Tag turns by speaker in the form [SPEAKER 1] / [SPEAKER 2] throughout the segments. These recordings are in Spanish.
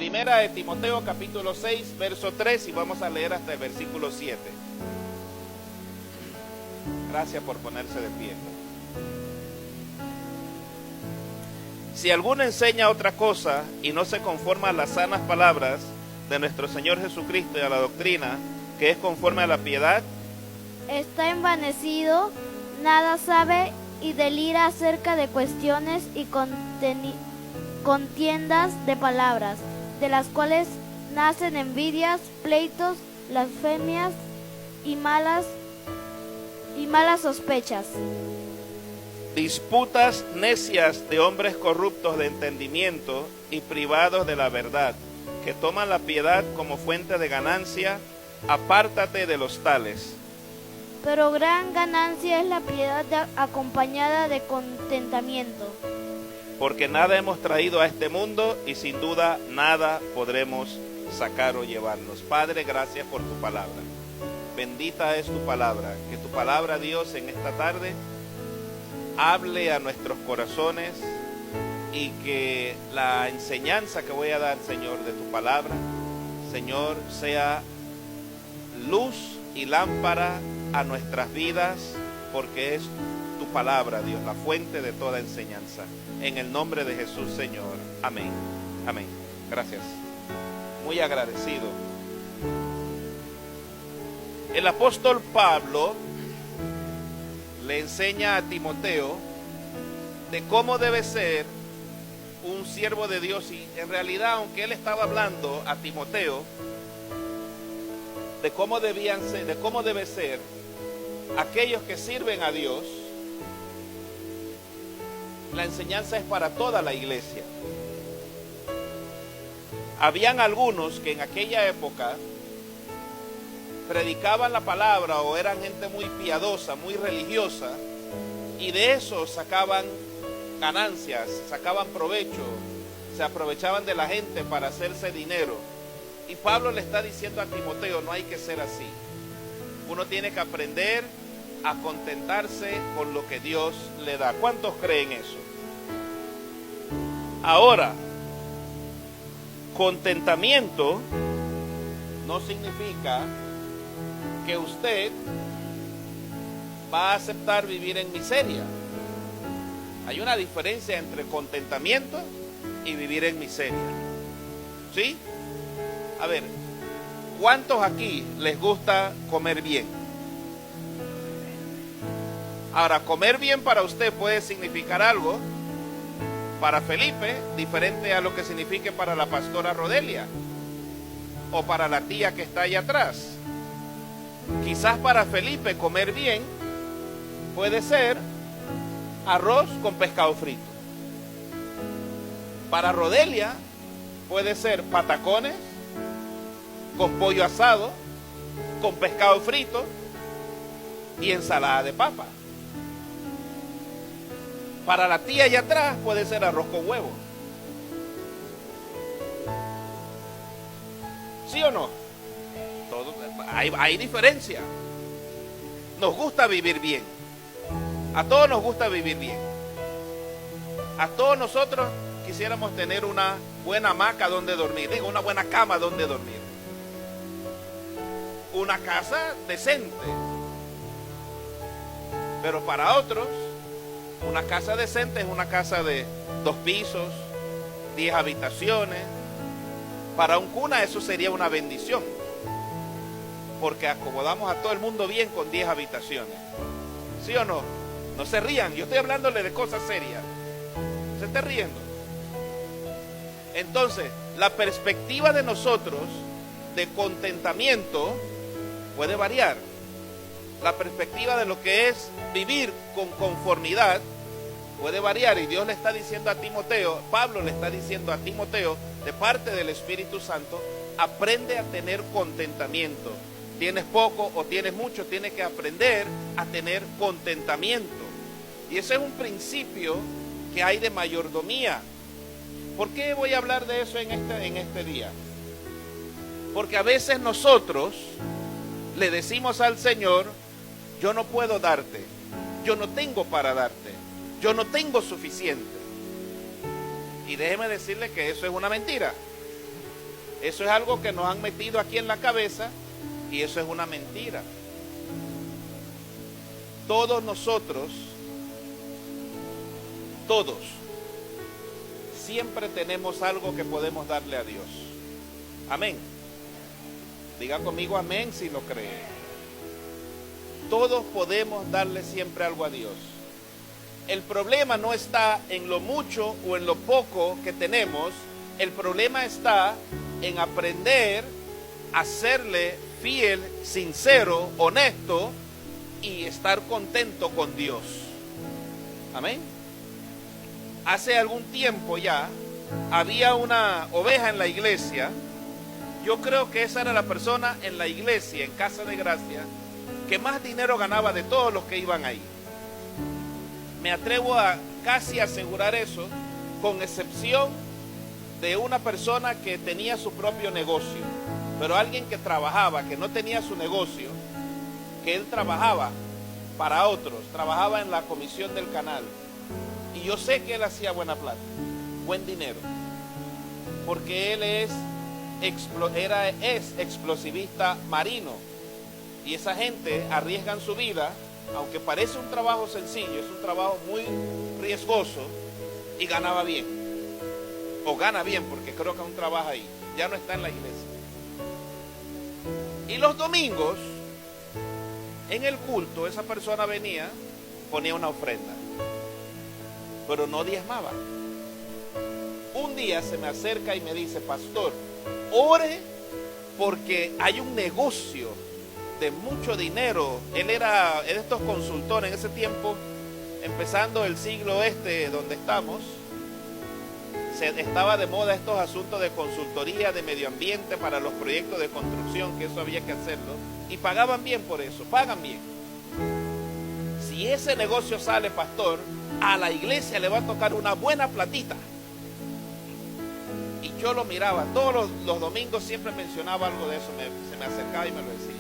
[SPEAKER 1] Primera de Timoteo capítulo 6, verso 3, y vamos a leer hasta el versículo 7. Gracias por ponerse de pie. Si alguno enseña otra cosa y no se conforma a las sanas palabras de nuestro Señor Jesucristo y a la doctrina que es conforme a la piedad,
[SPEAKER 2] está envanecido, nada sabe y delira acerca de cuestiones y contiendas de palabras, de las cuales nacen envidias, pleitos, blasfemias y malas sospechas.
[SPEAKER 1] disputas necias de hombres corruptos de entendimiento y privados de la verdad, que toman la piedad como fuente de ganancia. Apártate de los tales.
[SPEAKER 2] Pero gran ganancia es la piedad acompañada de contentamiento.
[SPEAKER 1] Porque nada hemos traído a este mundo y sin duda nada podremos sacar o llevarnos. Padre, gracias por tu palabra. Bendita es tu palabra. Que tu palabra, Dios, en esta tarde hable a nuestros corazones y que la enseñanza que voy a dar, Señor, de tu palabra, Señor, sea luz y lámpara a nuestras vidas, porque es tu palabra, Dios, la fuente de toda enseñanza. En el nombre de Jesús, Señor. Amén. Amén. Gracias. Muy agradecido. El apóstol Pablo le enseña a Timoteo de cómo debe ser un siervo de Dios, y en realidad, aunque él estaba hablando a Timoteo de cómo debe ser aquellos que sirven a Dios, la enseñanza es para toda la iglesia. Habían algunos que en aquella época predicaban la palabra o eran gente muy piadosa, muy religiosa, y de eso sacaban ganancias, sacaban provecho, se aprovechaban de la gente para hacerse dinero. Y Pablo le está diciendo a Timoteo, no hay que ser así. Uno tiene que aprender a contentarse con lo que Dios le da. ¿Cuántos creen eso? Ahora, contentamiento no significa que usted va a aceptar vivir en miseria. Hay una diferencia entre contentamiento y vivir en miseria. ¿Sí? A ver, ¿cuántos aquí les gusta comer bien? Ahora, comer bien para usted puede significar algo, para Felipe, diferente a lo que signifique para la pastora Rodelia o para la tía que está allá atrás. Quizás para Felipe comer bien puede ser arroz con pescado frito. Para Rodelia puede ser patacones con pollo asado, con pescado frito y ensalada de papa. Para la tía allá atrás puede ser arroz con huevo. ¿Sí o no? Hay diferencia. Nos gusta vivir bien. A todos nos gusta vivir bien. A todos nosotros quisiéramos tener una buena hamaca donde dormir, una buena cama donde dormir, una casa decente. Pero para otros, una casa decente es una casa de 2 pisos, 10 habitaciones. Para un cuna eso sería una bendición, porque acomodamos a todo el mundo bien con 10 habitaciones. ¿Sí o no? No se rían, yo estoy hablándole de cosas serias. Se está riendo. Entonces, la perspectiva de nosotros de contentamiento puede variar. La perspectiva de lo que es vivir con conformidad puede variar, y Dios le está diciendo a Timoteo, Pablo le está diciendo a Timoteo, de parte del Espíritu Santo, aprende a tener contentamiento. Tienes poco o tienes mucho, tienes que aprender a tener contentamiento. Y ese es un principio que hay de mayordomía. ¿Por qué voy a hablar de eso en este día? Porque a veces nosotros le decimos al Señor, yo no puedo darte, yo no tengo para darte, yo no tengo suficiente. Y déjeme decirle que eso es una mentira. Eso es algo que nos han metido aquí en la cabeza y eso es una mentira. Todos nosotros, todos, siempre tenemos algo que podemos darle a Dios. Amén. Diga conmigo amén si lo cree. Todos podemos darle siempre algo a Dios. El problema no está en lo mucho o en lo poco que tenemos. El problema está en aprender a serle fiel, sincero, honesto y estar contento con Dios. Amén. Hace algún tiempo ya había una oveja en la iglesia. Yo creo que esa era la persona en la iglesia, en Casa de Gracia, que más dinero ganaba de todos los que iban ahí. Me atrevo a casi asegurar eso, con excepción de una persona que tenía su propio negocio, pero alguien que trabajaba, que no tenía su negocio, que él trabajaba para otros, trabajaba en la comisión del canal, y yo sé que él hacía buena plata, buen dinero, porque él es explosivista marino, y esa gente arriesgan su vida, aunque parece un trabajo sencillo, es un trabajo muy riesgoso, y ganaba bien, o gana bien, porque creo que aún trabaja ahí, ya no está en la iglesia. Y los domingos, en el culto, esa persona venía, ponía una ofrenda, pero no diezmaba. Un día se me acerca y me dice: pastor, ore porque hay un negocio de mucho dinero. Él era de estos consultores en ese tiempo, empezando el siglo donde estamos. Estaba de moda estos asuntos de consultoría de medio ambiente para los proyectos de construcción, que eso había que hacerlo, y pagaban bien por eso, pagan bien. Si ese negocio sale, pastor, a la iglesia le va a tocar una buena platita. Y yo lo miraba, todos los domingos siempre mencionaba algo de eso, se me acercaba y me lo decía.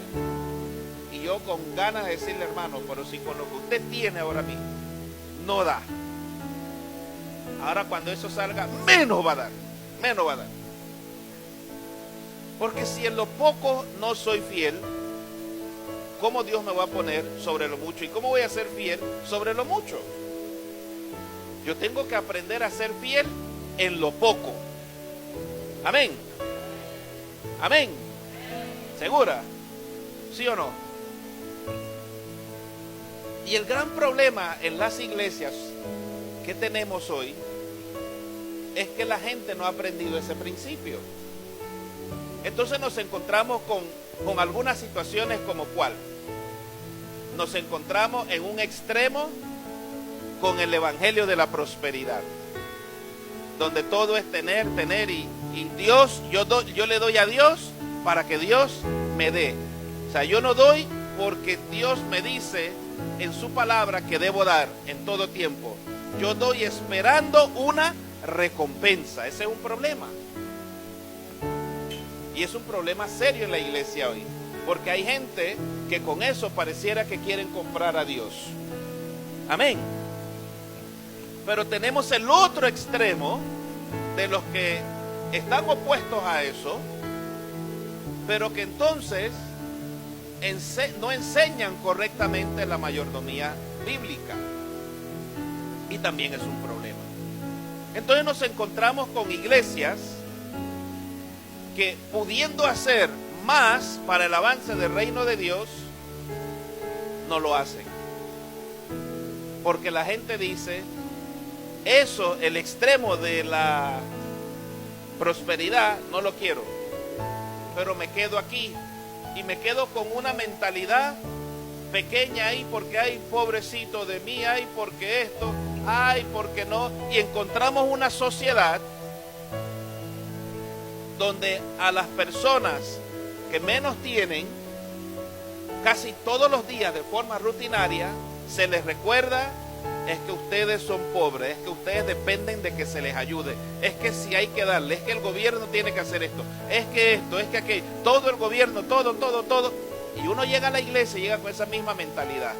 [SPEAKER 1] Y yo con ganas de decirle: hermano, pero si con lo que usted tiene ahora mismo no da, ahora cuando eso salga, menos va a dar. Porque si en lo poco no soy fiel, ¿cómo Dios me va a poner sobre lo mucho? ¿Y cómo voy a ser fiel sobre lo mucho? Yo tengo que aprender a ser fiel en lo poco. Amén. Amén. ¿Segura? ¿Sí o no? Y el gran problema en las iglesias que tenemos hoy es que la gente no ha aprendido ese principio. Entonces nos encontramos con algunas situaciones como cuál. Nos encontramos en un extremo con el evangelio de la prosperidad, donde todo es tener y Dios, yo le doy a Dios para que Dios me dé. O sea, yo no doy porque Dios me dice en su palabra que debo dar en todo tiempo. Yo doy esperando una recompensa. Ese es un problema. Y es un problema serio en la iglesia hoy, porque hay gente que con eso pareciera que quieren comprar a Dios. Amén. Pero tenemos el otro extremo de los que están opuestos a eso, pero que entonces no enseñan correctamente la mayordomía bíblica. Y también es un problema. Entonces nos encontramos con iglesias que, pudiendo hacer más para el avance del reino de Dios, no lo hacen. Porque la gente dice: eso, el extremo de la prosperidad, no lo quiero, pero me quedo aquí y me quedo con una mentalidad pequeña ahí, porque hay pobrecito de mí, hay porque esto, hay porque no, y encontramos una sociedad donde a las personas que menos tienen, casi todos los días de forma rutinaria se les recuerda: es que ustedes son pobres, es que ustedes dependen de que se les ayude, es que si hay que darle, es que el gobierno tiene que hacer esto, es que aquello, todo el gobierno, todo. Y uno llega a la iglesia y llega con esa misma mentalidad: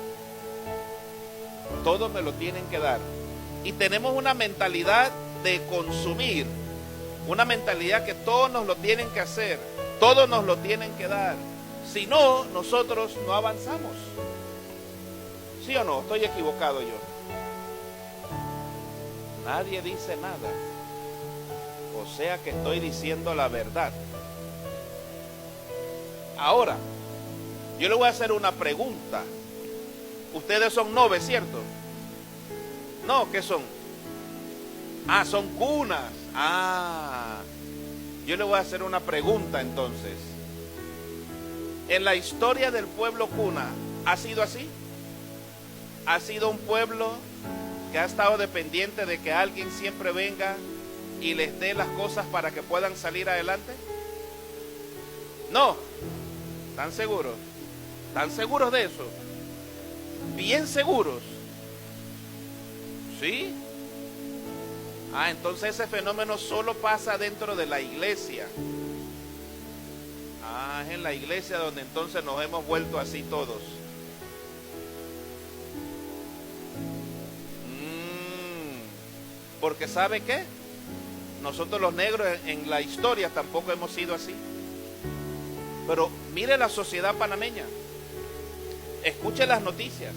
[SPEAKER 1] todo me lo tienen que dar. Y tenemos una mentalidad de consumir Una mentalidad que todos nos lo tienen que hacer, todos nos lo tienen que dar. Si no, nosotros no avanzamos. ¿Sí o no? Estoy equivocado yo. Nadie dice nada. O sea que estoy diciendo la verdad. Ahora, yo le voy a hacer una pregunta. Ustedes son noves, ¿cierto? No, ¿qué son? Ah, son cunas. Ah, yo le voy a hacer una pregunta entonces. En la historia del pueblo cuna, ¿ha sido así? ¿Ha sido un pueblo que ha estado dependiente de que alguien siempre venga y les dé las cosas para que puedan salir adelante? No. ¿Están seguros? ¿Están seguros de eso? ¿Bien seguros? ¿Sí? Ah, entonces ese fenómeno solo pasa dentro de la iglesia. Ah, es en la iglesia donde entonces nos hemos vuelto así todos. Porque ¿sabe qué? Nosotros los negros en la historia tampoco hemos sido así. Pero mire la sociedad panameña. Escuche las noticias.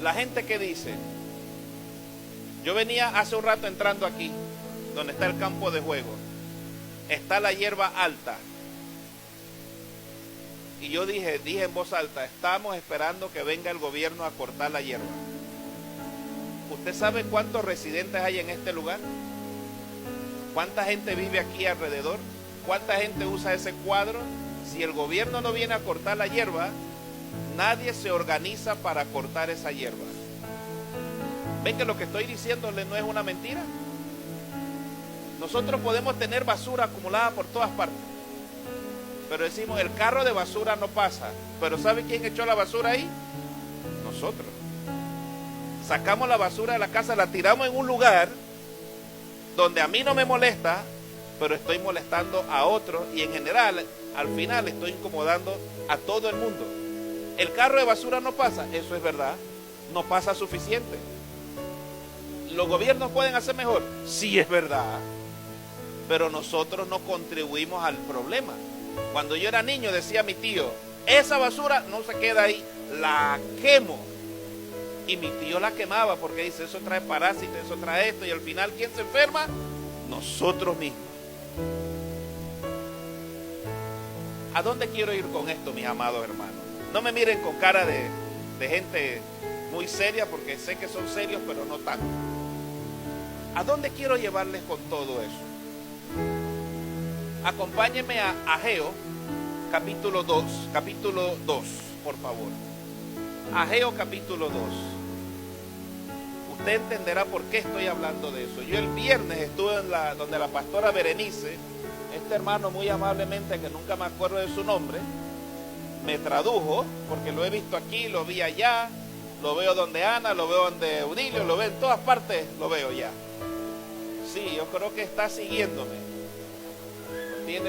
[SPEAKER 1] La gente que dice, yo venía hace un rato entrando aquí, donde está el campo de juego, está la hierba alta. Y yo dije en voz alta, estamos esperando que venga el gobierno a cortar la hierba. ¿Usted sabe cuántos residentes hay en este lugar? ¿Cuánta gente vive aquí alrededor? ¿Cuánta gente usa ese cuadro? Si el gobierno no viene a cortar la hierba, nadie se organiza para cortar esa hierba. ¿Ven que lo que estoy diciéndole no es una mentira? Nosotros podemos tener basura acumulada por todas partes, pero decimos, el carro de basura no pasa. Pero ¿sabe quién echó la basura ahí? Nosotros. Sacamos la basura de la casa, la tiramos en un lugar donde a mí no me molesta, pero estoy molestando a otros y en general, al final estoy incomodando a todo el mundo. El carro de basura no pasa, eso es verdad, no pasa suficiente. ¿Los gobiernos pueden hacer mejor? Sí, es verdad, pero nosotros no contribuimos al problema. Cuando yo era niño decía mi tío, esa basura no se queda ahí, la quemo. Y mi tío la quemaba porque dice, eso trae parásitos, eso trae esto, y al final, ¿quién se enferma? Nosotros mismos. ¿A dónde quiero ir con esto, mis amados hermanos? No me miren con cara de gente muy seria, porque sé que son serios, pero no tanto. ¿A dónde quiero llevarles con todo eso? Acompáñenme a Ageo, capítulo 2, por favor. Ageo, capítulo 2. Usted entenderá por qué estoy hablando de eso. Yo el viernes estuve donde la pastora Berenice, este hermano muy amablemente, que nunca me acuerdo de su nombre, me tradujo, porque lo he visto aquí, lo vi allá, lo veo donde Ana, lo veo donde Eudilio, lo veo en todas partes, lo veo ya. Sí, yo creo que está siguiéndome.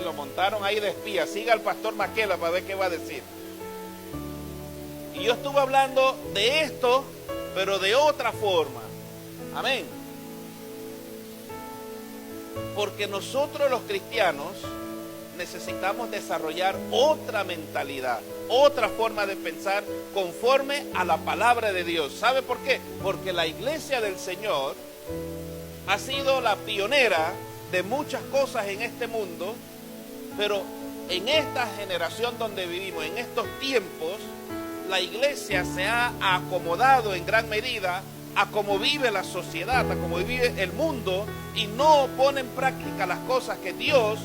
[SPEAKER 1] Lo montaron ahí de espía. Siga al pastor Maquela para ver qué va a decir. Y yo estuve hablando de esto, pero de otra forma. Amén. Porque nosotros los cristianos necesitamos desarrollar otra mentalidad, otra forma de pensar conforme a la palabra de Dios. ¿Sabe por qué? Porque la iglesia del Señor ha sido la pionera de muchas cosas en este mundo, pero en esta generación donde vivimos, en estos tiempos, la iglesia se ha acomodado en gran medida a cómo vive la sociedad, a cómo vive el mundo, y no pone en práctica las cosas que Dios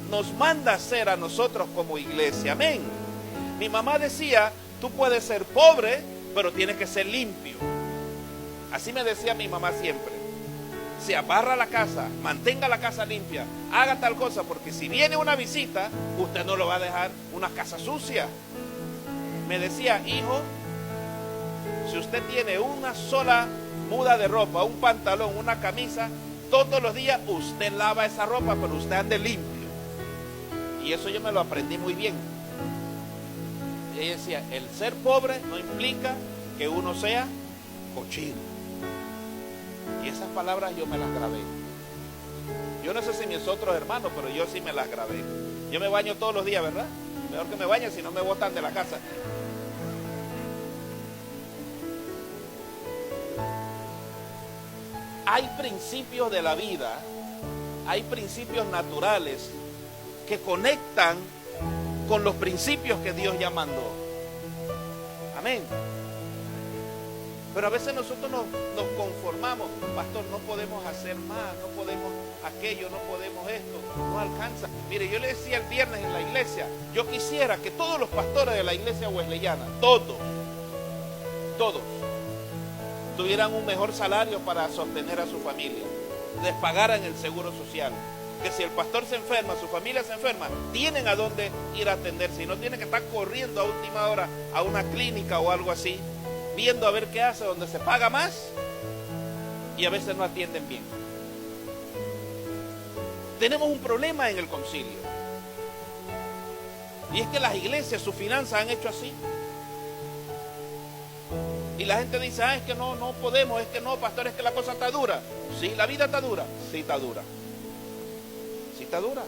[SPEAKER 1] nos manda hacer a nosotros como iglesia. Amén. Mi mamá decía, tú puedes ser pobre, pero tienes que ser limpio. Así me decía mi mamá siempre. Se abarra la casa, mantenga la casa limpia, haga tal cosa, porque si viene una visita, usted no lo va a dejar una casa sucia. Me decía, hijo, si usted tiene una sola muda de ropa, un pantalón, una camisa, todos los días usted lava esa ropa, pero usted ande limpio. Y eso yo me lo aprendí muy bien. Ella decía, el ser pobre no implica que uno sea cochino. Y esas palabras yo me las grabé. Yo no sé si mis otros hermanos, pero yo sí me las grabé. Yo me baño todos los días, ¿verdad? Mejor que me bañen si no me botan de la casa. Hay principios de la vida, hay principios naturales que conectan con los principios que Dios ya mandó. Amén. Pero a veces nosotros nos conformamos, pastor, no podemos hacer más, no podemos aquello, no podemos esto, no alcanza. Mire, yo le decía el viernes en la iglesia, yo quisiera que todos los pastores de la iglesia wesleyana, todos, tuvieran un mejor salario para sostener a su familia, les pagaran el seguro social, que si el pastor se enferma, su familia se enferma, tienen a dónde ir a atenderse y no tienen que estar corriendo a última hora a una clínica o algo así, viendo a ver qué hace, donde se paga más y a veces no atienden bien. Tenemos un problema en el concilio y es que las iglesias, sus finanzas han hecho así. Y la gente dice, es que no podemos, es que no, pastor, es que la cosa está dura. Sí, la vida está dura. Sí, está dura. Sí, está dura.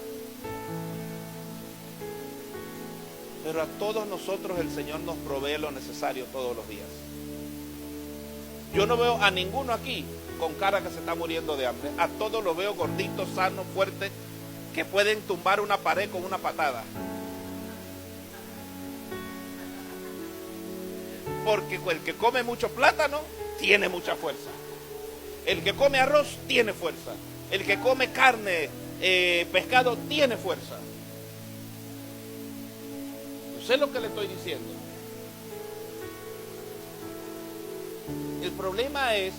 [SPEAKER 1] Pero a todos nosotros el Señor nos provee lo necesario todos los días. Yo no veo a ninguno aquí con cara que se está muriendo de hambre. A todos los veo gorditos, sanos, fuertes, que pueden tumbar una pared con una patada. Porque el que come mucho plátano tiene mucha fuerza. El que come arroz tiene fuerza. El que come carne, pescado, tiene fuerza. No sé lo que le estoy diciendo. El problema es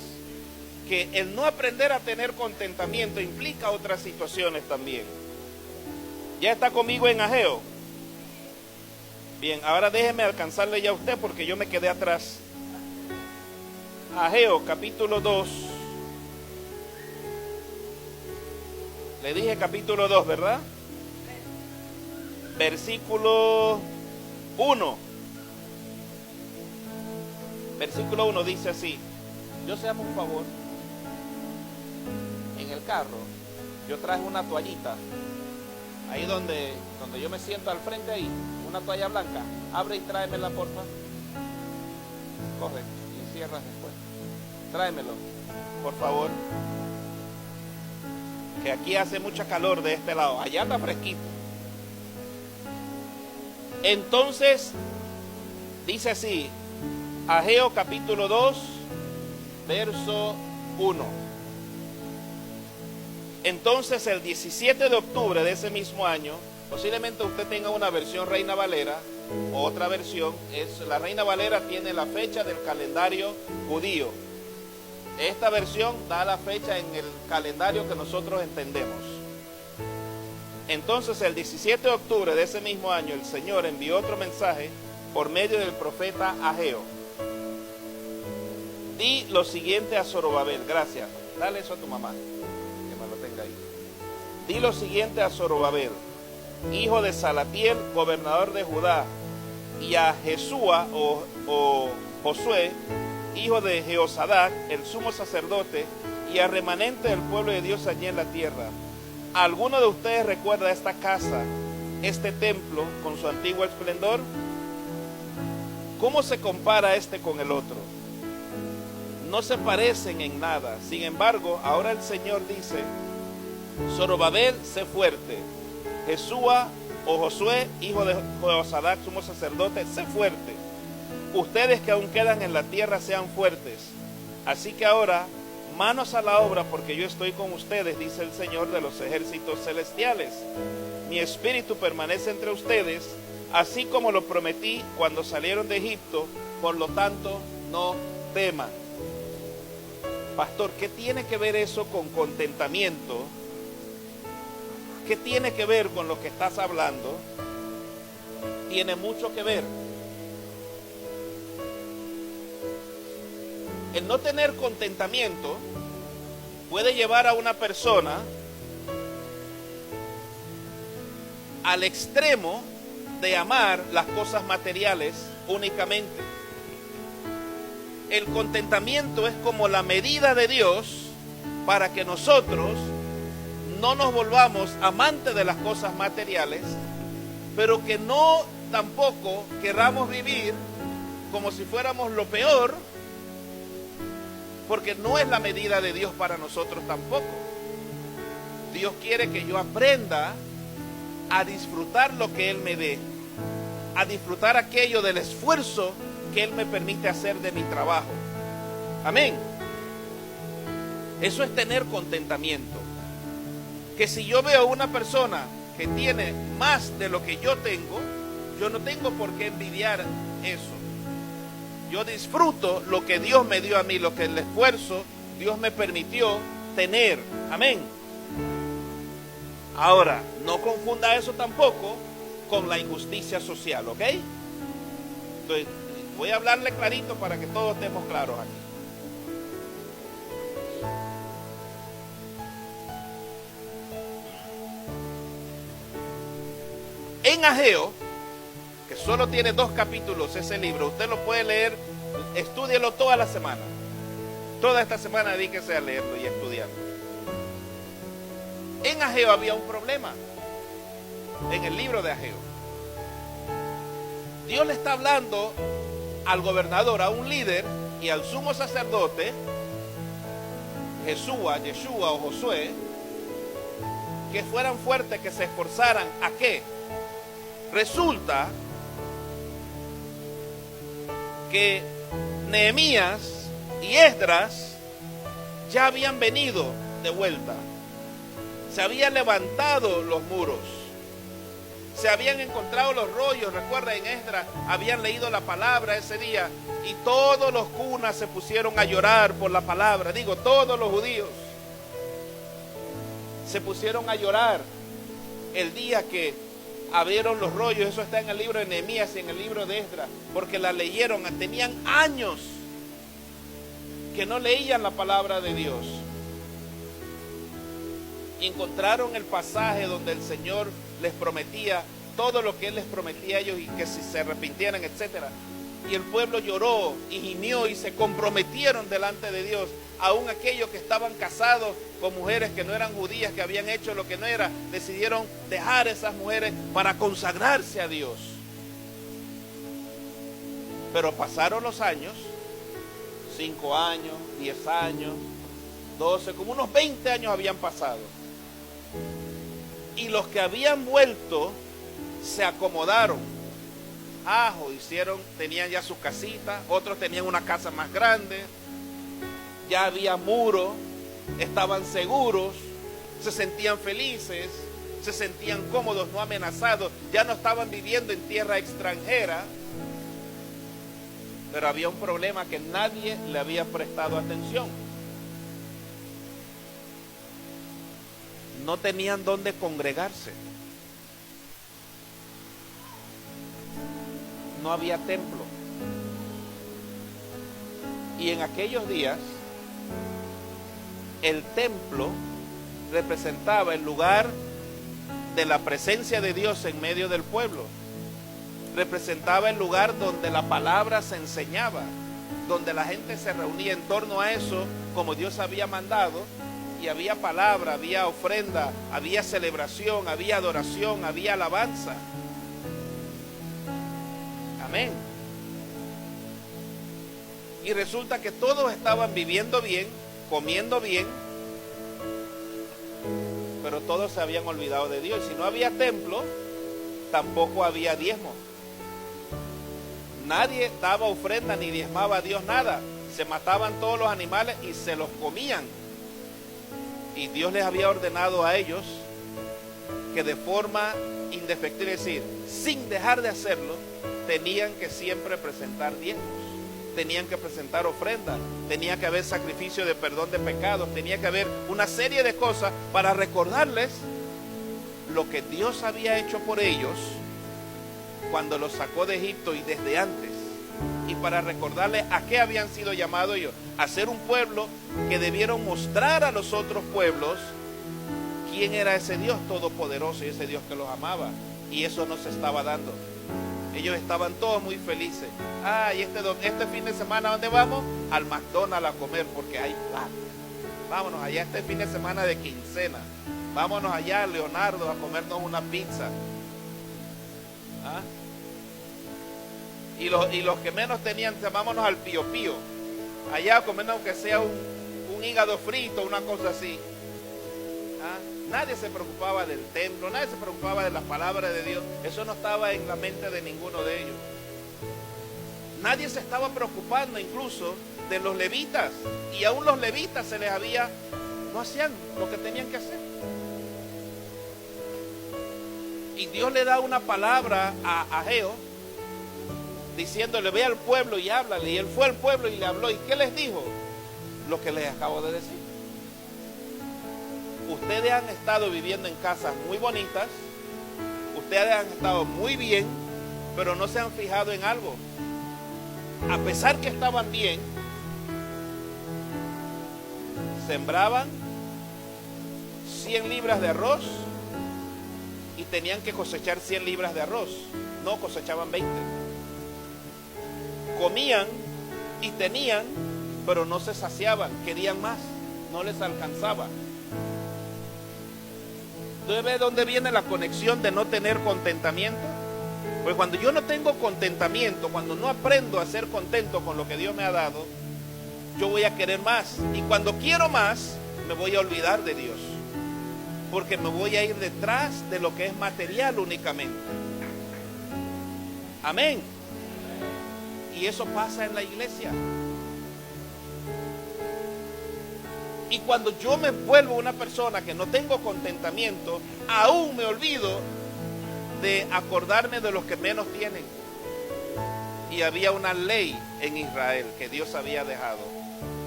[SPEAKER 1] que el no aprender a tener contentamiento implica otras situaciones también. ¿Ya está conmigo en Ageo? Bien, ahora déjeme alcanzarle ya a usted porque yo me quedé atrás. Ageo, capítulo 2. Le dije capítulo 2, ¿verdad? Versículo 1. Versículo 1 dice así. Yo se llamo un favor. En el carro, yo traje una toallita. Ahí donde yo me siento al frente ahí, una toalla blanca. Abre y tráemela, porfa. Coge y cierras después. Tráemelo, por favor. Que aquí hace mucha calor de este lado. Allá está fresquito. Entonces, dice así, Ageo capítulo 2, verso 1. Entonces el 17 de octubre de ese mismo año, posiblemente usted tenga una versión Reina Valera, o otra versión, la Reina Valera tiene la fecha del calendario judío. Esta versión da la fecha en el calendario que nosotros entendemos. Entonces el 17 de octubre de ese mismo año, el Señor envió otro mensaje por medio del profeta Ageo. Di lo siguiente a Zorobabel, gracias, dale eso a tu mamá. Ahí. Di lo siguiente a Zorobabel, hijo de Salatiel, gobernador de Judá, y a Jesúa o Josué, hijo de Jehosadac, el sumo sacerdote, y a remanente del pueblo de Dios allí en la tierra. ¿Alguno de ustedes recuerda esta casa, este templo, con su antiguo esplendor? ¿Cómo se compara este con el otro? No se parecen en nada. Sin embargo, ahora el Señor dice: Zorobabel, sé fuerte. Jesúa o Josué, hijo de Jehosadac, sumo sacerdote, sé fuerte. Ustedes que aún quedan en la tierra, sean fuertes. Así que ahora, manos a la obra, porque yo estoy con ustedes, dice el Señor de los ejércitos celestiales. Mi espíritu permanece entre ustedes, así como lo prometí cuando salieron de Egipto. Por lo tanto, no teman. Pastor, ¿qué tiene que ver eso con contentamiento? ¿Qué tiene que ver con lo que estás hablando? Tiene mucho que ver. El no tener contentamiento puede llevar a una persona al extremo de amar las cosas materiales únicamente. El contentamiento es como la medida de Dios para que nosotros no nos volvamos amantes de las cosas materiales, pero que no tampoco querramos vivir como si fuéramos lo peor, porque no es la medida de Dios para nosotros tampoco. Dios quiere que yo aprenda a disfrutar lo que Él me dé, a disfrutar aquello del esfuerzo que Él me permite hacer de mi trabajo. Amén. Eso es tener contentamiento. Que si yo veo a una persona que tiene más de lo que yo tengo, yo no tengo por qué envidiar eso. Yo disfruto lo que Dios me dio a mí, lo que el esfuerzo Dios me permitió tener. Amén. Ahora, no confunda eso tampoco con la injusticia social, ¿ok? Entonces, voy a hablarle clarito para que todos estemos claros aquí. En Ageo, que solo tiene 2 capítulos ese libro, usted lo puede leer, estúdielo toda la semana. Toda esta semana dedíquese a leerlo y estudiarlo. En Ageo había un problema, en el libro de Ageo. Dios le está hablando al gobernador, a un líder y al sumo sacerdote, Yeshua o Josué, que fueran fuertes, que se esforzaran. ¿A qué? Resulta que Nehemías y Esdras ya habían venido de vuelta. Se habían levantado los muros. Se habían encontrado los rollos. Recuerda, en Esdras habían leído la palabra ese día y todos los cunas se pusieron a llorar por la palabra. Digo, todos los judíos se pusieron a llorar el día que abrieron los rollos. Eso está en el libro de Nehemías y en el libro de Esdras, porque la leyeron. Tenían años que no leían la palabra de Dios. Encontraron el pasaje donde el Señor les prometía todo lo que Él les prometía a ellos y que si se arrepintieran, etcétera. Y el pueblo lloró y gimió y se comprometieron delante de Dios. Aún aquellos que estaban casados con mujeres que no eran judías, que habían hecho lo que no era, decidieron dejar esas mujeres para consagrarse a Dios. Pero pasaron los años, 5 años, 10 años, 12, como unos 20 años habían pasado. Y los que habían vuelto se acomodaron. Tenían ya su casita, otros tenían una casa más grande, ya había muro, estaban seguros, se sentían felices, se sentían cómodos, no amenazados, ya no estaban viviendo en tierra extranjera. Pero había un problema, que nadie le había prestado atención. No tenían dónde congregarse. No había templo. Y en aquellos días, el templo representaba el lugar de la presencia de Dios en medio del pueblo. Representaba el lugar donde la palabra se enseñaba, donde la gente se reunía en torno a eso, como Dios había mandado, y había palabra, había ofrenda, había celebración, había adoración, había alabanza. Amén. Y resulta que todos estaban viviendo bien, comiendo bien, pero todos se habían olvidado de Dios. Si no había templo, tampoco había diezmo. Nadie daba ofrenda ni diezmaba a Dios nada. Se mataban todos los animales y se los comían. Y Dios les había ordenado a ellos que de forma indefectible, es decir, sin dejar de hacerlo, tenían que siempre presentar diezmos, tenían que presentar ofrendas, tenía que haber sacrificio de perdón de pecados, tenía que haber una serie de cosas para recordarles lo que Dios había hecho por ellos cuando los sacó de Egipto y desde antes, y para recordarles a qué habían sido llamados ellos, a ser un pueblo que debieron mostrar a los otros pueblos quién era ese Dios todopoderoso y ese Dios que los amaba. Y eso no se estaba dando. Ellos estaban todos muy felices. Y este fin de semana, ¿a dónde vamos? Al McDonald's a comer porque hay plata. vámonos allá este fin de semana de quincena, vámonos allá a Leonardo a comernos una pizza. ¿Ah? Y los que menos tenían, vámonos al Pío Pío, allá a comernos aunque sea un hígado frito, una cosa así. ¿Ah? Nadie se preocupaba del templo, nadie se preocupaba de la palabra de Dios. Eso no estaba en la mente de ninguno de ellos. Nadie se estaba preocupando incluso de los levitas. Y aún los levitas no hacían lo que tenían que hacer. Y Dios le da una palabra a Ageo, diciéndole, ve al pueblo y háblale. Y él fue al pueblo y le habló. ¿Y qué les dijo? Lo que les acabo de decir. Ustedes han estado viviendo en casas muy bonitas, ustedes han estado muy bien, pero no se han fijado en algo. A pesar que estaban bien, sembraban 100 libras de arroz y tenían que cosechar 100 libras de arroz, no cosechaban 20. Comían y tenían, pero no se saciaban, querían más, no les alcanzaba. ¿Usted ve dónde viene la conexión de no tener contentamiento? Pues cuando yo no tengo contentamiento, cuando no aprendo a ser contento con lo que Dios me ha dado, yo voy a querer más. Y cuando quiero más, me voy a olvidar de Dios. Porque me voy a ir detrás de lo que es material únicamente. Amén. Y eso pasa en la iglesia. Y cuando yo me vuelvo una persona que no tengo contentamiento, aún me olvido de acordarme de los que menos tienen. Y había una ley en Israel que Dios había dejado.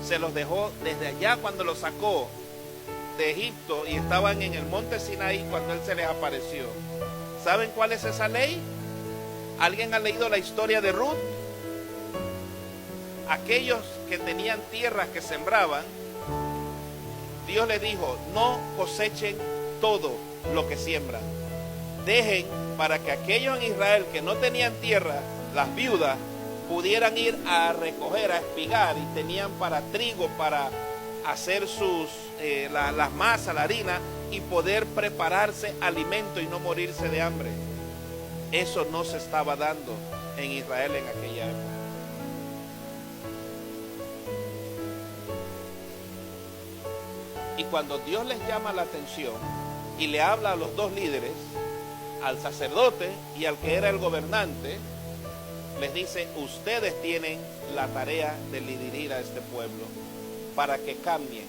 [SPEAKER 1] Se los dejó desde allá cuando los sacó de Egipto y estaban en el monte Sinaí cuando Él se les apareció. ¿Saben cuál es esa ley? ¿Alguien ha leído la historia de Ruth? Aquellos que tenían tierras que sembraban, Dios les dijo, no cosechen todo lo que siembran. Dejen para que aquellos en Israel que no tenían tierra, las viudas, pudieran ir a recoger, a espigar, y tenían para trigo, para hacer las masas, la harina, y poder prepararse alimento y no morirse de hambre. Eso no se estaba dando en Israel en aquella época. Y cuando Dios les llama la atención y le habla a los dos líderes, al sacerdote y al que era el gobernante, les dice, ustedes tienen la tarea de dirigir a este pueblo para que cambien.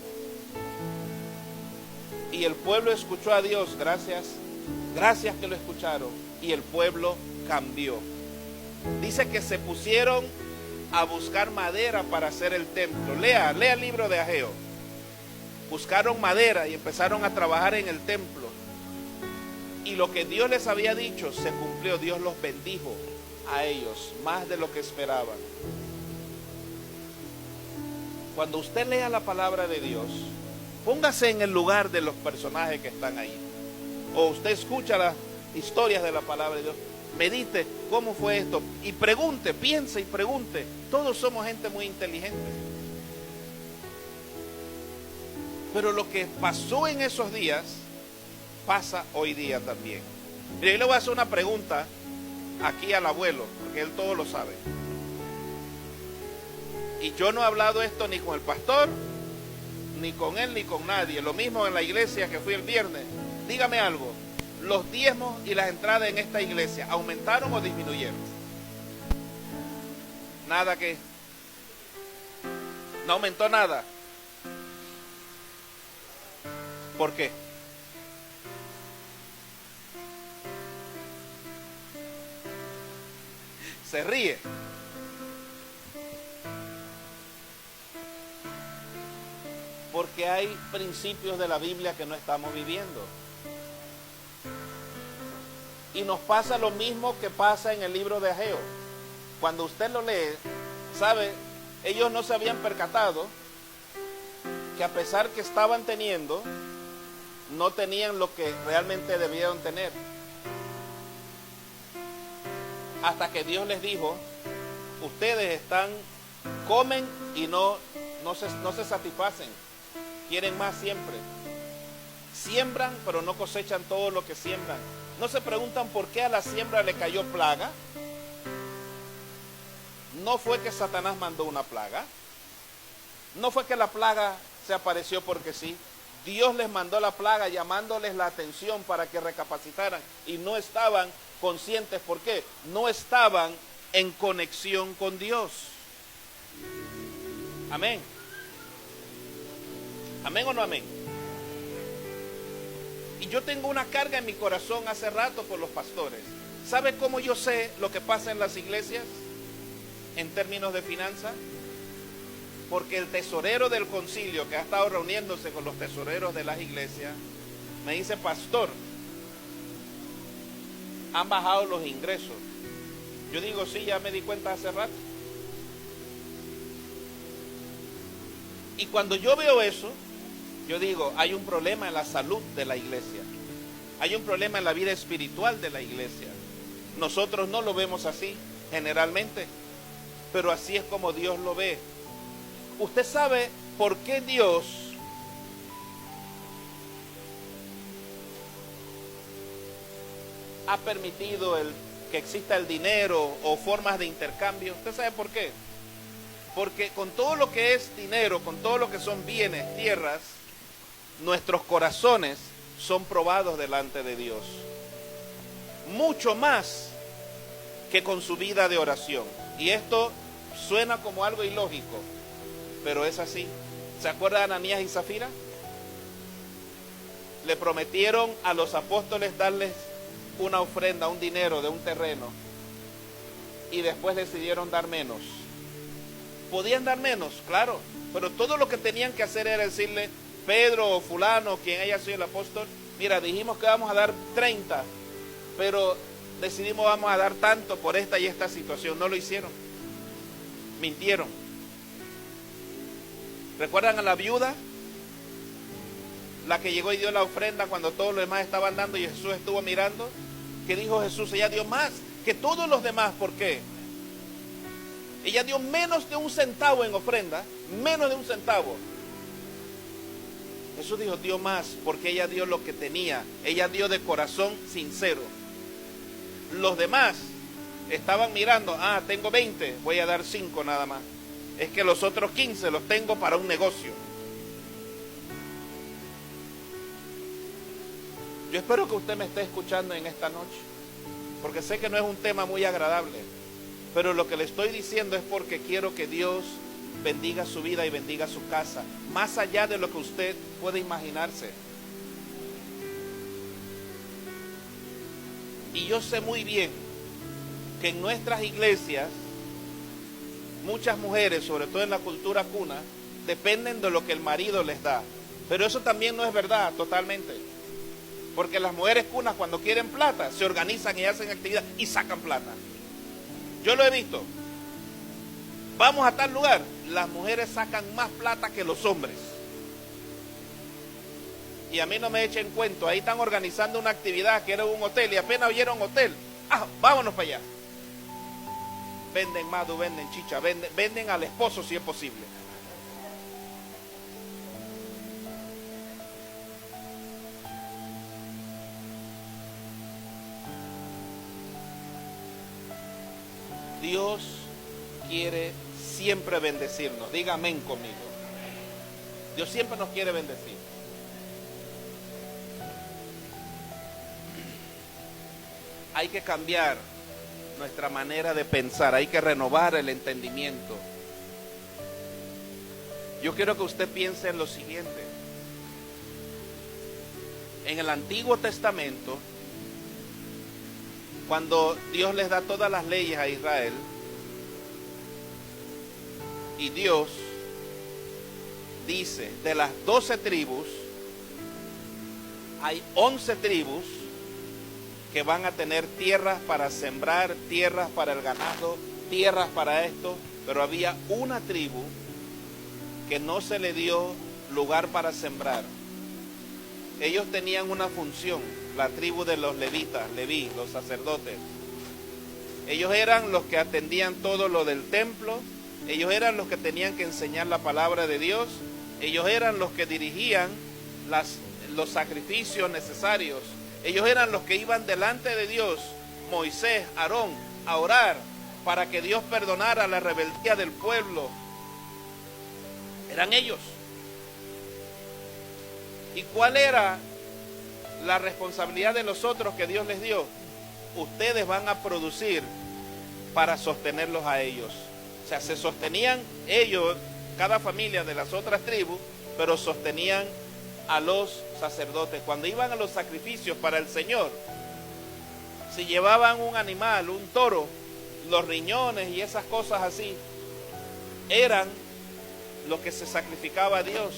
[SPEAKER 1] Y el pueblo escuchó a Dios, gracias que lo escucharon, y el pueblo cambió. Dice que se pusieron a buscar madera para hacer el templo. Lea el libro de Ageo. Buscaron madera y empezaron a trabajar en el templo. Y lo que Dios les había dicho se cumplió. Dios los bendijo a ellos más de lo que esperaban. Cuando usted lea la palabra de Dios, póngase en el lugar de los personajes que están ahí. O usted escucha las historias de la palabra de Dios, medite cómo fue esto y pregunte, piense y pregunte. Todos somos gente muy inteligente. Pero lo que pasó en esos días pasa hoy día también. Mire, yo le voy a hacer una pregunta aquí al abuelo, porque él todo lo sabe. Y yo no he hablado esto ni con el pastor, ni con él, ni con nadie. Lo mismo en la iglesia que fui el viernes. Dígame algo, ¿los diezmos y las entradas en esta iglesia aumentaron o disminuyeron? Nada que... No aumentó nada. ¿Por qué? Se ríe. Porque hay principios de la Biblia que no estamos viviendo. Y nos pasa lo mismo que pasa en el libro de Ageo. Cuando usted lo lee, sabe, ellos no se habían percatado que a pesar que estaban teniendo, no tenían lo que realmente debieron tener. Hasta que Dios les dijo, ustedes comen y no se satisfacen. quieren más siempre. Siembran, pero no cosechan todo lo que siembran. ¿No se preguntan por qué a la siembra le cayó plaga? No fue que Satanás mandó una plaga. No fue que la plaga se apareció porque sí. Dios les mandó la plaga llamándoles la atención para que recapacitaran y no estaban conscientes. ¿Por qué? No estaban en conexión con Dios. Amén. ¿Amén o no amén? Y yo tengo una carga en mi corazón hace rato por los pastores. ¿Sabe cómo yo sé lo que pasa en las iglesias en términos de finanzas? Porque el tesorero del concilio, que ha estado reuniéndose con los tesoreros de las iglesias, me dice: pastor, han bajado los ingresos. Yo digo: sí, ya me di cuenta hace rato. Y cuando yo veo eso, yo digo: hay un problema en la salud de la iglesia. Hay un problema en la vida espiritual de la iglesia. Nosotros no lo vemos así, generalmente, pero así es como Dios lo ve. ¿Usted sabe por qué Dios ha permitido que exista el dinero o formas de intercambio? ¿Usted sabe por qué? Porque con todo lo que es dinero, con todo lo que son bienes, tierras, nuestros corazones son probados delante de Dios. Mucho más que con su vida de oración. Y esto suena como algo ilógico, pero es así. ¿Se acuerda de Ananías y Zafira? Le prometieron a los apóstoles darles una ofrenda, un dinero de un terreno, y después decidieron dar menos. Podían dar menos, claro, pero todo lo que tenían que hacer era decirle: Pedro o fulano, quien haya sido el apóstol, mira, dijimos que vamos a dar 30, pero decidimos vamos a dar tanto por esta y esta situación. No lo hicieron, mintieron. ¿Recuerdan a la viuda? La que llegó y dio la ofrenda cuando todos los demás estaban dando y Jesús estuvo mirando. ¿Qué dijo Jesús? Ella dio más que todos los demás. ¿Por qué? Ella dio menos de un centavo en ofrenda, menos de un centavo. Jesús dijo: dio más porque ella dio lo que tenía. Ella dio de corazón sincero. Los demás estaban mirando: ah, tengo 20, voy a dar 5 nada más. Es que los otros 15 los tengo para un negocio. Yo espero que usted me esté escuchando en esta noche, porque sé que no es un tema muy agradable, pero lo que le estoy diciendo es porque quiero que Dios bendiga su vida y bendiga su casa, más allá de lo que usted puede imaginarse. Y yo sé muy bien que en nuestras iglesias muchas mujeres, sobre todo en la cultura cuna, dependen de lo que el marido les da. Pero eso también no es verdad totalmente. Porque las mujeres cunas, cuando quieren plata, se organizan y hacen actividad y sacan plata. Yo lo he visto. Vamos a tal lugar, las mujeres sacan más plata que los hombres. Y a mí no me echen cuento, ahí están organizando una actividad que era un hotel y apenas oyeron hotel. Ah, vámonos para allá. Venden madu, venden chicha, venden al esposo si es posible. Dios quiere siempre bendecirnos. Diga amén conmigo. Dios siempre nos quiere bendecir. Hay que cambiar nuestra manera de pensar, hay que renovar el entendimiento. Yo quiero que usted piense en lo siguiente. En el Antiguo Testamento, cuando Dios les da todas las leyes a Israel, y Dios dice, de las 12 tribus, hay 11 tribus que van a tener tierras para sembrar, tierras para el ganado, tierras para esto, pero había una tribu que no se le dio lugar para sembrar. Ellos tenían una función, la tribu de los levitas, Leví, los sacerdotes. Ellos eran los que atendían todo lo del templo, ellos eran los que tenían que enseñar la palabra de Dios, Ellos eran los que dirigían los sacrificios necesarios. Ellos eran los que iban delante de Dios, Moisés, Aarón, a orar para que Dios perdonara la rebeldía del pueblo. Eran ellos. ¿Y cuál era la responsabilidad de los otros que Dios les dio? Ustedes van a producir para sostenerlos a ellos. O sea, se sostenían ellos, cada familia de las otras tribus, pero sostenían a los sacerdotes. Cuando iban a los sacrificios para el Señor, si llevaban un animal, un toro, los riñones y esas cosas así, eran lo que se sacrificaba a Dios.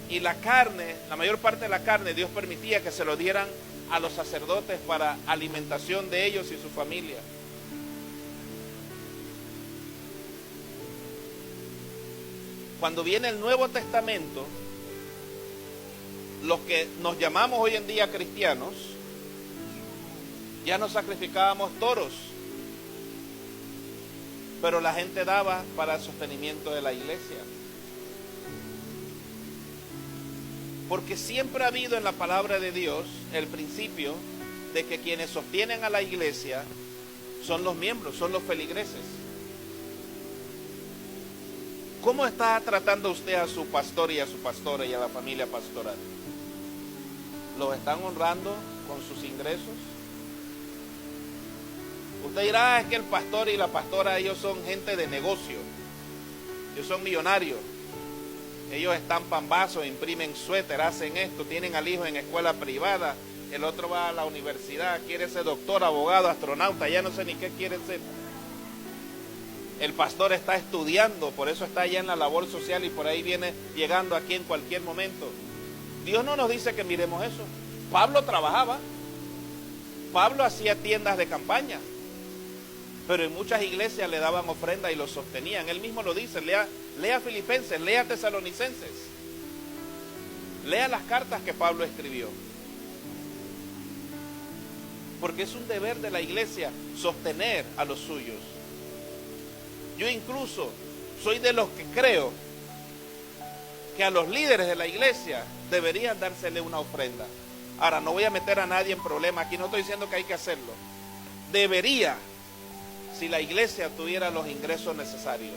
[SPEAKER 1] Y la carne, la mayor parte de la carne, Dios permitía que se lo dieran a los sacerdotes para alimentación de ellos y su familia. Cuando viene el Nuevo Testamento, los que nos llamamos hoy en día cristianos, ya no sacrificábamos toros, pero la gente daba para el sostenimiento de la iglesia. Porque siempre ha habido en la palabra de Dios el principio de que quienes sostienen a la iglesia son los miembros, son los feligreses. ¿Cómo está tratando usted a su pastor y a su pastora y a la familia pastoral? ¿Los están honrando con sus ingresos? Usted dirá, es que el pastor y la pastora, ellos son gente de negocio, ellos son millonarios, ellos estampan vasos, imprimen suéter, hacen esto, tienen al hijo en escuela privada, el otro va a la universidad, quiere ser doctor, abogado, astronauta, ya no sé ni qué quiere ser. El pastor está estudiando, por eso está allá en la labor social y por ahí viene llegando aquí en cualquier momento. Dios no nos dice que miremos eso. Pablo trabajaba, Pablo hacía tiendas de campaña, pero en muchas iglesias le daban ofrenda y lo sostenían. Él mismo lo dice, lea Filipenses, lea Tesalonicenses, lea las cartas que Pablo escribió. Porque es un deber de la iglesia sostener a los suyos. Yo incluso soy de los que creo que a los líderes de la iglesia deberían dársele una ofrenda. Ahora, no voy a meter a nadie en problema, aquí no estoy diciendo que hay que hacerlo. Debería, si la iglesia tuviera los ingresos necesarios.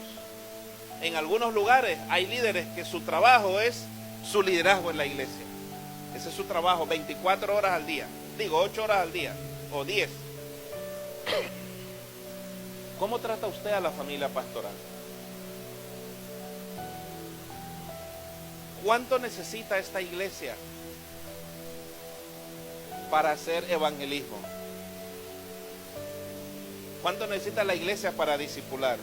[SPEAKER 1] En algunos lugares hay líderes que su trabajo es su liderazgo en la iglesia. Ese es su trabajo, 24 horas al día. Digo, 8 horas al día, o 10. ¿Cómo trata usted a la familia pastoral? ¿Cuánto necesita esta iglesia para hacer evangelismo? ¿Cuánto necesita la iglesia para discipular?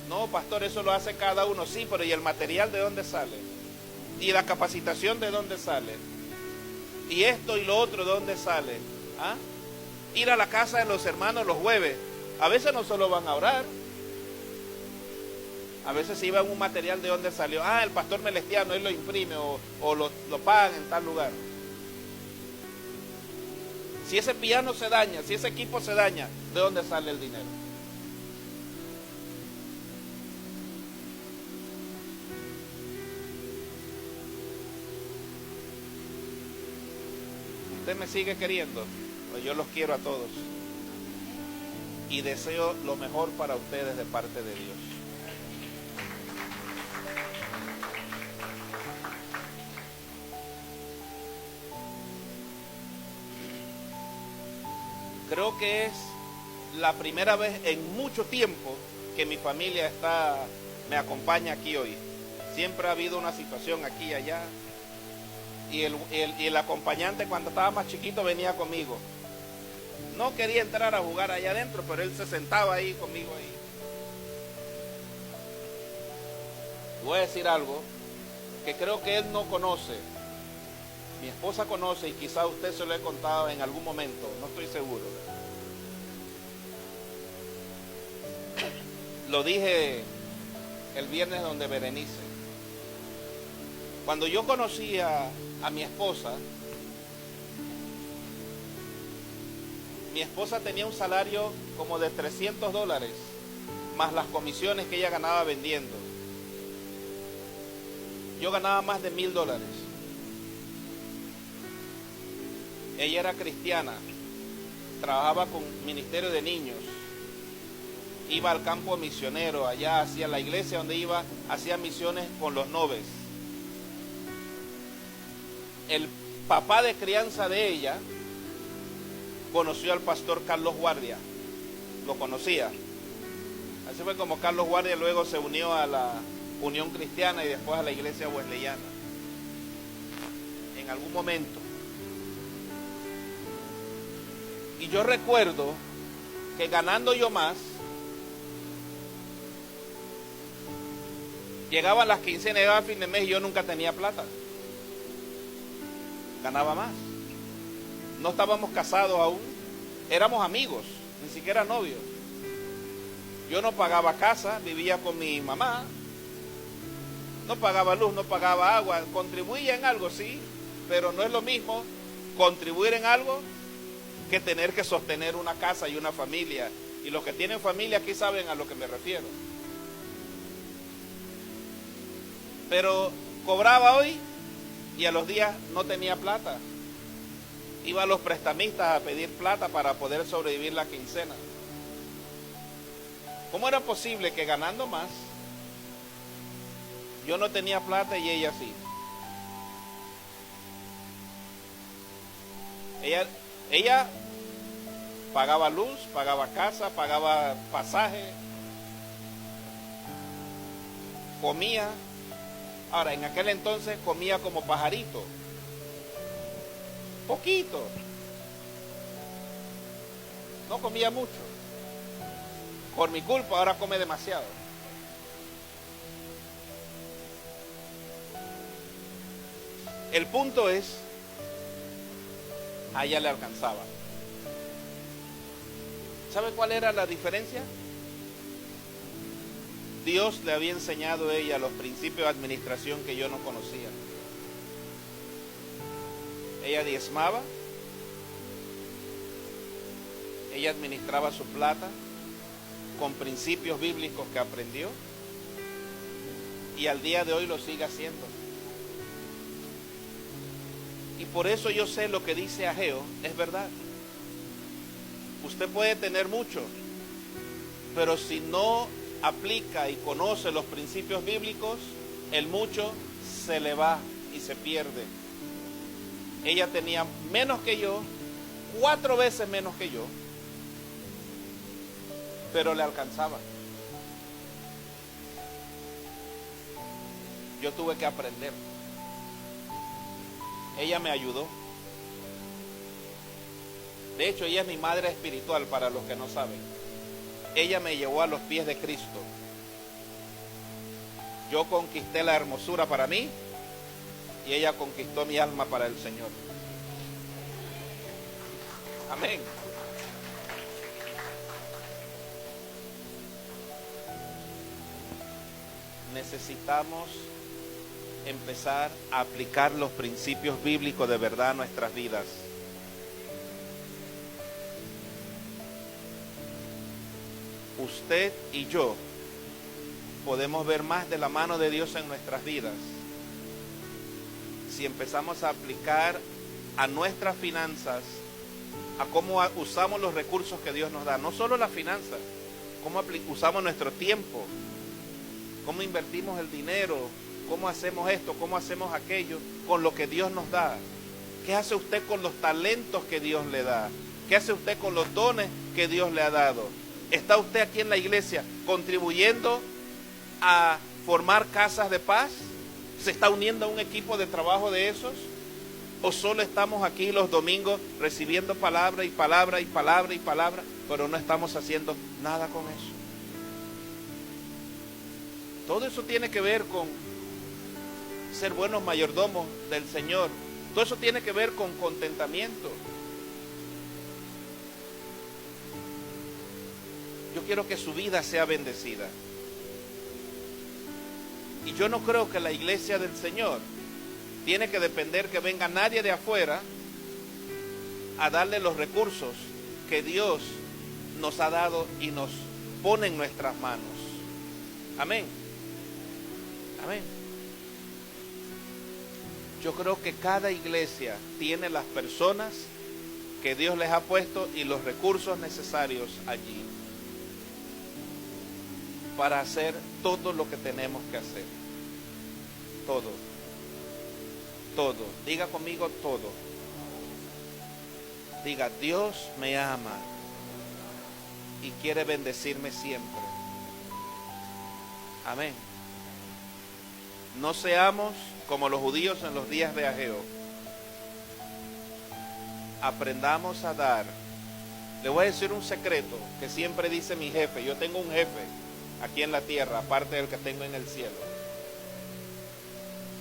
[SPEAKER 1] No, pastor, eso lo hace cada uno. Sí, pero ¿y el material de dónde sale? ¿Y la capacitación de dónde sale? ¿Y esto y lo otro de dónde sale? ¿Ah? Ir a la casa de los hermanos los jueves. A veces no solo van a orar, a veces se iba un material de dónde salió. Ah, el pastor Melestiano, él lo imprime o lo pagan en tal lugar. Si ese piano se daña, si ese equipo se daña, ¿de dónde sale el dinero? ¿Usted me sigue queriendo? Pues yo los quiero a todos. Y deseo lo mejor para ustedes de parte de Dios. Creo que es la primera vez en mucho tiempo que mi familia me acompaña aquí hoy. Siempre ha habido una situación aquí y allá. Y el acompañante cuando estaba más chiquito venía conmigo. No quería entrar a jugar allá adentro, pero él se sentaba ahí conmigo ahí. Voy a decir algo que creo que él no conoce. Mi esposa conoce y quizá usted se lo he contado en algún momento, no estoy seguro. Lo dije el viernes donde Berenice. Cuando yo conocí a mi esposa tenía un salario como de $300, más las comisiones que ella ganaba vendiendo. yo ganaba más de $1,000. Ella era cristiana, trabajaba con ministerio de niños, iba al campo misionero, allá hacia la iglesia donde iba, hacía misiones con los noves. El papá de crianza de ella conoció al pastor Carlos Guardia, lo conocía. Así fue como Carlos Guardia luego se unió a la Unión Cristiana y después a la iglesia wesleyana. En algún momento. Y yo recuerdo que ganando yo más, llegaban las quincenas, llegaba a fin de mes y yo nunca tenía plata. Ganaba más. No estábamos casados aún, éramos amigos, ni siquiera novios. Yo no pagaba casa, vivía con mi mamá, no pagaba luz, no pagaba agua, contribuía en algo, sí, pero no es lo mismo contribuir en algo que tener que sostener una casa y una familia. Y los que tienen familia aquí saben a lo que me refiero. Pero cobraba hoy y a los días no tenía plata. Iba a los prestamistas a pedir plata para poder sobrevivir la quincena. ¿Cómo era posible que ganando más yo no tenía plata y ella sí? Ella pagaba luz, pagaba casa, pagaba pasaje, comía. Ahora, en aquel entonces comía como pajarito, poquito, no comía mucho. Por mi culpa ahora come demasiado. El punto es, a ella le alcanzaba. ¿Sabe cuál era la diferencia? Dios le había enseñado a ella los principios de administración que yo no conocía. Ella diezmaba, ella administraba su plata con principios bíblicos que aprendió y al día de hoy lo sigue haciendo. Y por eso yo sé lo que dice Ageo, es verdad. Usted puede tener mucho, pero si no aplica y conoce los principios bíblicos, el mucho se le va y se pierde. Ella tenía menos que yo, 4 veces menos que yo, pero le alcanzaba. Yo tuve que aprender. Ella me ayudó. De hecho, ella es mi madre espiritual para los que no saben. Ella me llevó a los pies de Cristo. Yo conquisté la hermosura para mí y ella conquistó mi alma para el Señor. Amén. Necesitamos empezar a aplicar los principios bíblicos de verdad a nuestras vidas. Usted y yo podemos ver más de la mano de Dios en nuestras vidas si empezamos a aplicar a nuestras finanzas, a cómo usamos los recursos que Dios nos da, no solo las finanzas, cómo usamos nuestro tiempo, cómo invertimos el dinero, cómo hacemos esto, cómo hacemos aquello, con lo que Dios nos da. ¿Qué hace usted con los talentos que Dios le da? ¿Qué hace usted con los dones que Dios le ha dado? ¿Está usted aquí en la iglesia contribuyendo a formar casas de paz? ¿Se está uniendo a un equipo de trabajo de esos? ¿O solo estamos aquí los domingos recibiendo palabra y palabra y palabra y palabra, pero no estamos haciendo nada con eso? Todo eso tiene que ver con ser buenos mayordomos del Señor. Todo eso tiene que ver con contentamiento. Yo quiero que su vida sea bendecida. Y yo no creo que la iglesia del Señor tiene que depender que venga nadie de afuera a darle los recursos que Dios nos ha dado y nos pone en nuestras manos. Amén. Amén. Yo creo que cada iglesia tiene las personas que Dios les ha puesto y los recursos necesarios allí para hacer todo lo que tenemos que hacer. Todo. Todo. Diga conmigo todo. Diga, Dios me ama y quiere bendecirme siempre. Amén. No seamos como los judíos en los días de Ageo. Aprendamos a dar. Le voy a decir un secreto que siempre dice mi jefe. Yo tengo un jefe aquí en la tierra, aparte del que tengo en el cielo.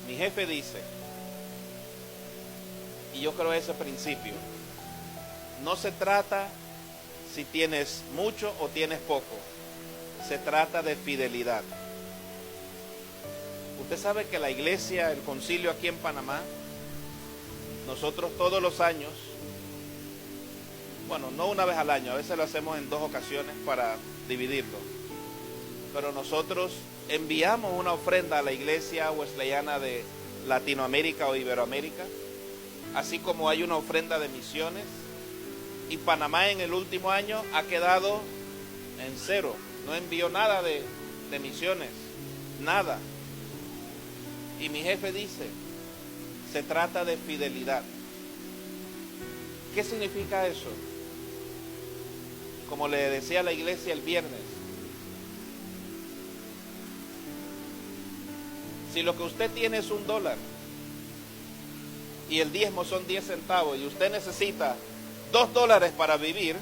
[SPEAKER 1] Mi jefe dice, y yo creo ese principio, no se trata si tienes mucho o tienes poco, se trata de fidelidad. Usted sabe que la iglesia, el concilio aquí en Panamá, nosotros todos los años, bueno, no una vez al año, a veces lo hacemos en 2 ocasiones para dividirlo, pero nosotros enviamos una ofrenda a la iglesia wesleyana de Latinoamérica o Iberoamérica, así como hay una ofrenda de misiones, y Panamá en el último año ha quedado en cero, no envió nada de misiones, nada. Y mi jefe dice, se trata de fidelidad. ¿Qué significa eso? Como le decía a la iglesia el viernes, si lo que usted tiene es $1 y el diezmo son 10 centavos y usted necesita $2 para vivir,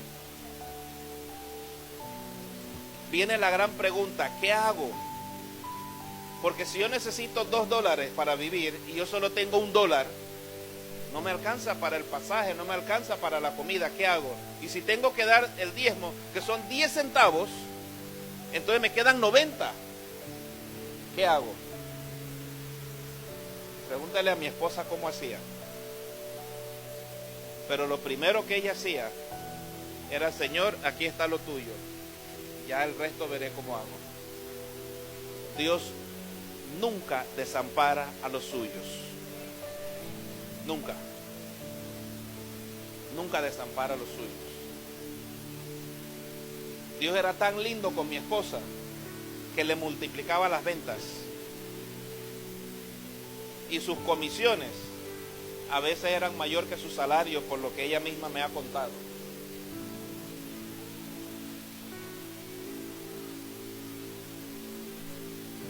[SPEAKER 1] viene la gran pregunta, ¿qué hago? Porque si yo necesito $2 para vivir y yo solo tengo $1, no me alcanza para el pasaje, no me alcanza para la comida, ¿qué hago? Y si tengo que dar el diezmo, que son 10 centavos, entonces me quedan 90. ¿Qué hago? Pregúntale a mi esposa cómo hacía. Pero lo primero que ella hacía era, Señor, aquí está lo tuyo. Ya el resto veré cómo hago. Dios nunca desampara a los suyos. Nunca. Nunca desampara a los suyos. Dios era tan lindo con mi esposa que le multiplicaba las ventas. Y sus comisiones a veces eran mayor que su salario, por lo que ella misma me ha contado.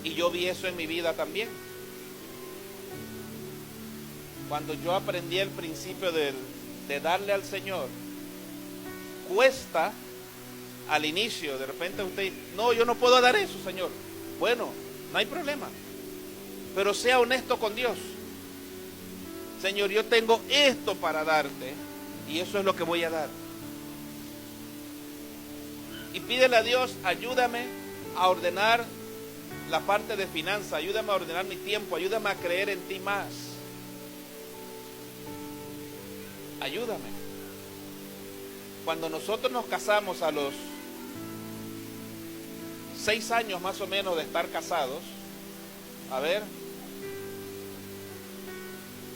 [SPEAKER 1] Y yo vi eso en mi vida también. Cuando yo aprendí el principio de darle al Señor, cuesta al inicio. De repente usted dice, no, yo no puedo dar eso, Señor. Bueno, no hay problema, pero sea honesto con Dios. Señor, yo tengo esto para darte y eso es lo que voy a dar. Y pídele a Dios, ayúdame a ordenar la parte de finanzas, ayúdame a ordenar mi tiempo, ayúdame a creer en ti más. Ayúdame. Cuando nosotros nos casamos a los 6 años más o menos de estar casados, a ver,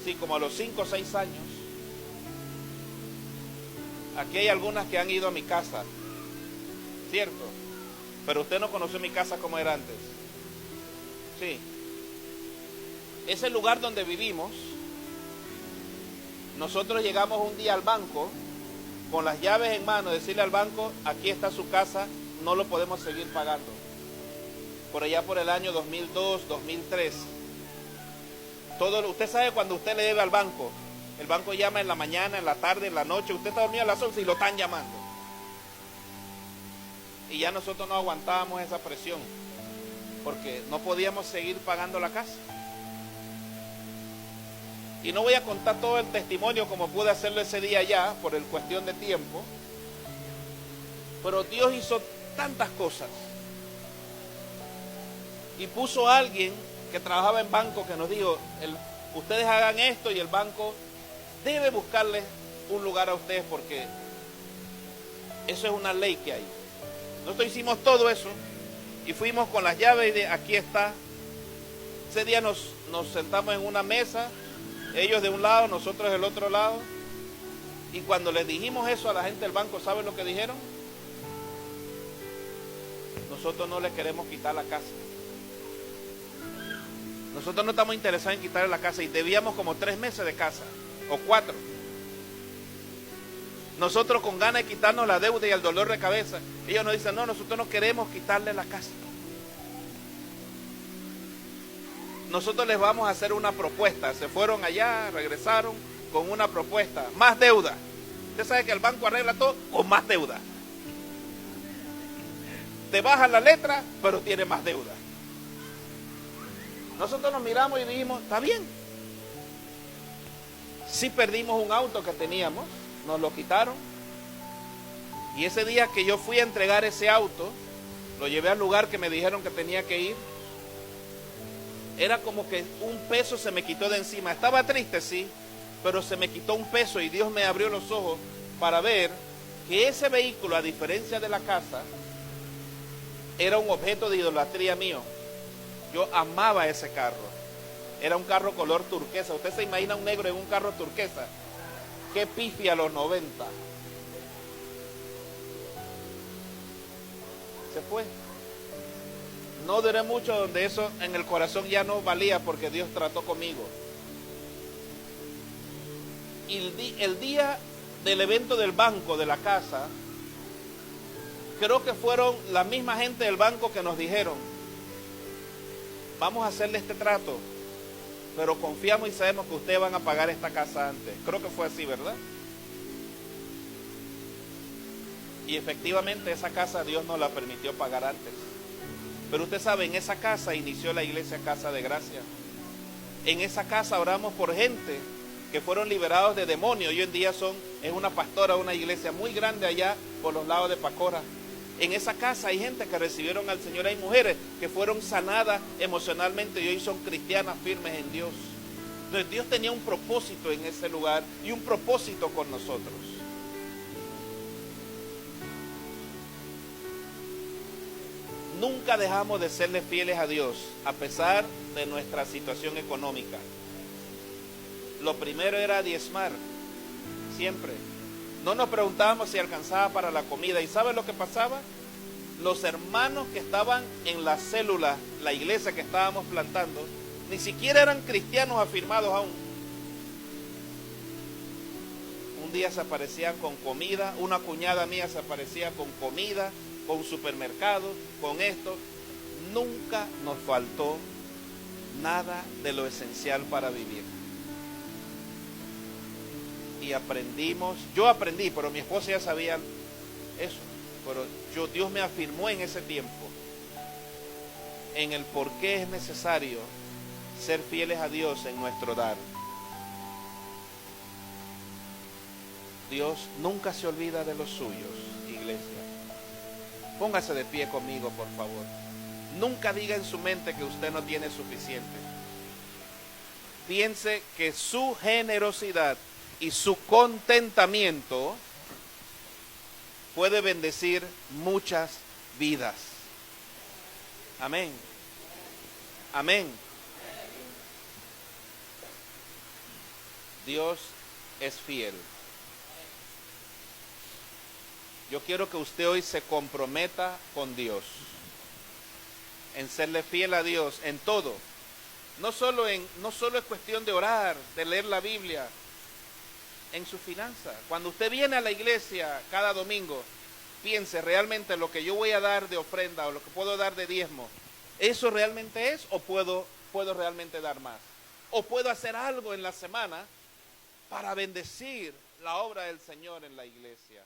[SPEAKER 1] sí, como a los 5 o 6 años, aquí hay algunas que han ido a mi casa, ¿cierto? Pero usted no conoció mi casa como era antes. Sí. Ese lugar donde vivimos, nosotros llegamos un día al banco con las llaves en mano, decirle al banco, aquí está su casa, no lo podemos seguir pagando. Por allá por el año 2002, 2003. Usted sabe cuando usted le debe al banco, el banco llama en la mañana, en la tarde, en la noche, usted está dormido a las 11 y lo están llamando. Y ya nosotros no aguantábamos esa presión, porque no podíamos seguir pagando la casa. Y no voy a contar todo el testimonio como pude hacerlo ese día ya, por el cuestión de tiempo. Pero Dios hizo tantas cosas. Y puso a alguien que trabajaba en banco que nos dijo, ustedes hagan esto y el banco debe buscarles un lugar a ustedes porque eso es una ley que hay. Nosotros hicimos todo eso y fuimos con las llaves y de aquí está. Ese día nos sentamos en una mesa Ellos de un lado, nosotros del otro lado. Y cuando les dijimos eso a la gente del banco, ¿saben lo que dijeron? Nosotros no les queremos quitar la casa. Nosotros no estamos interesados en quitarle la casa. Y debíamos como 3 meses de casa, o 4. Nosotros con ganas de quitarnos la deuda y el dolor de cabeza. Ellos nos dicen, no, nosotros no queremos quitarle la casa. Nosotros les vamos a hacer una propuesta. Se fueron allá, regresaron con una propuesta. Más deuda. Usted sabe que el banco arregla todo con más deuda. Te baja la letra, pero tiene más deuda. Nosotros nos miramos y dijimos, está bien. Sí perdimos un auto que teníamos, nos lo quitaron. Y ese día que yo fui a entregar ese auto, lo llevé al lugar que me dijeron que tenía que ir. Era como que un peso se me quitó de encima. Estaba triste, sí, pero se me quitó un peso y Dios me abrió los ojos para ver que ese vehículo, a diferencia de la casa, era un objeto de idolatría mío. Yo amaba ese carro. Era un carro color turquesa. Usted se imagina un negro en un carro turquesa. Qué pifia los 90. Se fue. No duré mucho donde eso en el corazón ya no valía porque Dios trató conmigo. Y el día del evento del banco, de la casa, creo que fueron la misma gente del banco que nos dijeron, vamos a hacerle este trato, pero confiamos y sabemos que ustedes van a pagar esta casa antes. Creo que fue así, ¿verdad? Y efectivamente esa casa Dios nos la permitió pagar antes. Pero usted sabe, en esa casa inició la iglesia Casa de Gracia. En esa casa oramos por gente que fueron liberados de demonios. Hoy en día es una pastora, una iglesia muy grande allá por los lados de Pacora. En esa casa hay gente que recibieron al Señor, hay mujeres que fueron sanadas emocionalmente y hoy son cristianas firmes en Dios. Entonces Dios tenía un propósito en ese lugar y un propósito con nosotros. Nunca dejamos de serle fieles a Dios a pesar de nuestra situación económica. Lo primero era diezmar, siempre. No nos preguntábamos si alcanzaba para la comida. ¿Y saben lo que pasaba? Los hermanos que estaban en la célula, la iglesia que estábamos plantando, ni siquiera eran cristianos afirmados aún. Un día se aparecían con comida, una cuñada mía se aparecía con comida, con supermercado, con esto. Nunca nos faltó nada de lo esencial para vivir. Y aprendimos, yo aprendí, pero mi esposa ya sabía eso, pero Dios me afirmó en ese tiempo en el por qué es necesario ser fieles a Dios en nuestro dar. Dios nunca se olvida de los suyos, iglesia. Póngase de pie conmigo, por favor. Nunca diga en su mente que usted no tiene suficiente. Piense que su generosidad y su contentamiento puede bendecir muchas vidas. Amén. Amén. Dios es fiel. Yo quiero que usted hoy se comprometa con Dios, en serle fiel a Dios en todo. No solo es cuestión de orar, de leer la Biblia, en su finanza. Cuando usted viene a la iglesia cada domingo, piense realmente lo que yo voy a dar de ofrenda o lo que puedo dar de diezmo, ¿eso realmente es o puedo realmente dar más? ¿O puedo hacer algo en la semana para bendecir la obra del Señor en la iglesia?